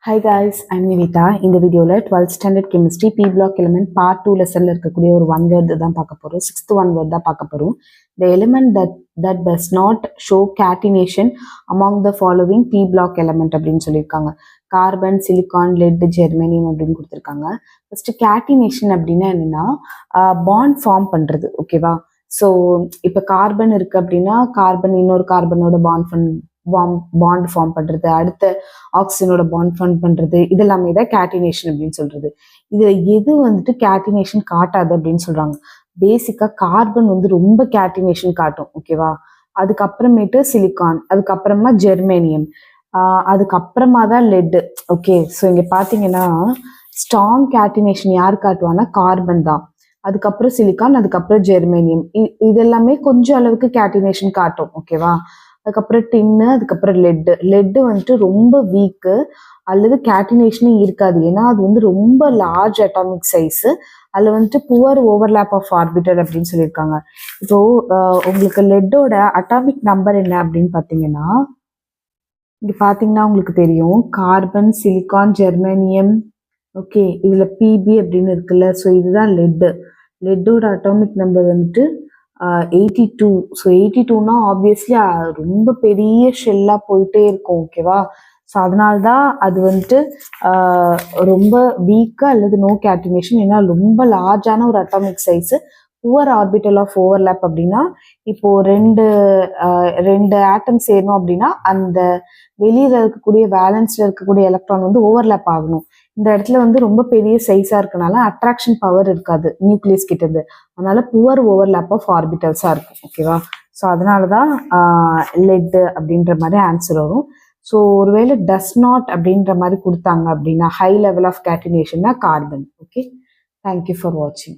Hi guys, I'm Nivita. In the video, 12th standard chemistry P block element part 2 lesson இருக்கக்கூடிய ஒரு one word தான் பார்க்க போறோம். 6th one word தான் பார்க்க போறோம். The element that does not show catenation among the following P block element அப்படின்னு சொல்லியிருக்காங்க. கார்பன், சிலிக்கான், லெட், ஜெர்மேனியம் அப்படின்னு கொடுத்துருக்காங்க. ஃபர்ஸ்ட் கேட்டினேஷன் அப்படின்னா என்னன்னா பாண்ட் ஃபார்ம் பண்றது, ஓகேவா? ஸோ இப்போ கார்பன் இருக்கு அப்படின்னா கார்பன் இன்னொரு கார்பனோட பாண்ட் ஃபார்ம் பண்றது, அடுத்த ஆக்சிஜனோட பாண்ட் ஃபார்ம் பண்றது, இதெல்லாமே தான் கேட்டினேஷன் அப்படின்னு சொல்றது. இதுல எது வந்துட்டு கேட்டினேஷன் காட்டாது அப்படின்னு சொல்றாங்க. பேசிக்கா கார்பன் ரொம்ப கேட்டினேஷன் காட்டும், ஓகேவா? அதுக்கப்புறமேட்டு சிலிக்கான், அதுக்கப்புறமா ஜெர்மேனியம், அதுக்கப்புறமா தான் லெட். ஓகே, ஸோ இங்க பாத்தீங்கன்னா ஸ்ட்ராங் கேட்டினேஷன் யார் காட்டுவான்னா கார்பன் தான். அதுக்கப்புறம் சிலிக்கான், அதுக்கப்புறம் ஜெர்மேனியம், இதெல்லாமே கொஞ்சம் அளவுக்கு கேட்டினேஷன் காட்டும், ஓகேவா? அதுக்கப்புறம் டின்னு, அதுக்கப்புறம் லெட்டு வந்துட்டு ரொம்ப வீக்கு அல்லது கேட்டினேஷனே இருக்காது. ஏன்னா அது ரொம்ப லார்ஜ் அட்டாமிக் சைஸ். அதில் வந்துட்டு புவர் ஓவர்லேப் ஆஃப் ஆர்பிட்டல் அப்படின்னு சொல்லியிருக்காங்க. இப்போ உங்களுக்கு லெட்டோட அட்டாமிக் நம்பர் என்ன அப்படின்னு பார்த்தீங்கன்னா, இங்கே பார்த்தீங்கன்னா உங்களுக்கு தெரியும் கார்பன், சிலிக்கான், ஜெர்மேனியம், ஓகே, இதில் பிபி அப்படின்னு இருக்குல்ல. ஸோ இதுதான் லெட்டோட அட்டாமிக் நம்பர் வந்துட்டு 82. ஸோ 82னா ஆப்வியஸ்லி ரொம்ப பெரிய ஷெல்லாக போயிட்டே இருக்கும், ஓகேவா? ஸோ அதனால்தான் அது வந்துட்டு ரொம்ப வீக்காக அல்லது நோ கேட்டினேஷன். ஏன்னா ரொம்ப லார்ஜான ஒரு atomic size, poor orbital of overlap. அப்படின்னா இப்போ ரெண்டு ஆட்டம் சேரணும் அப்படின்னா அந்த வெளியில இருக்கக்கூடிய வேலன்ஸ்ல இருக்கக்கூடிய எலக்ட்ரான் ஓவர்லேப் ஆகணும். இந்த இடத்துல ரொம்ப பெரிய சைஸா இருக்கனால அட்ராக்ஷன் பவர் இருக்காது நியூக்ளியஸ் கிட்ட இருந்து. அதனால புவர் ஓவர்லேப் ஆஃப் ஆர்பிட்டல்ஸா இருக்கும், ஓகேவா? ஸோ அதனாலதான் லெட் அப்படின்ற மாதிரி ஆன்சர் வரும். ஸோ ஒருவேளை டஸ் நாட் அப்படின்ற மாதிரி கொடுத்தாங்க அப்படின்னா ஹை லெவல் ஆஃப் கேட்டினேஷன்னா கார்பன். ஓகே, தேங்க்யூ ஃபார் வாட்சிங்.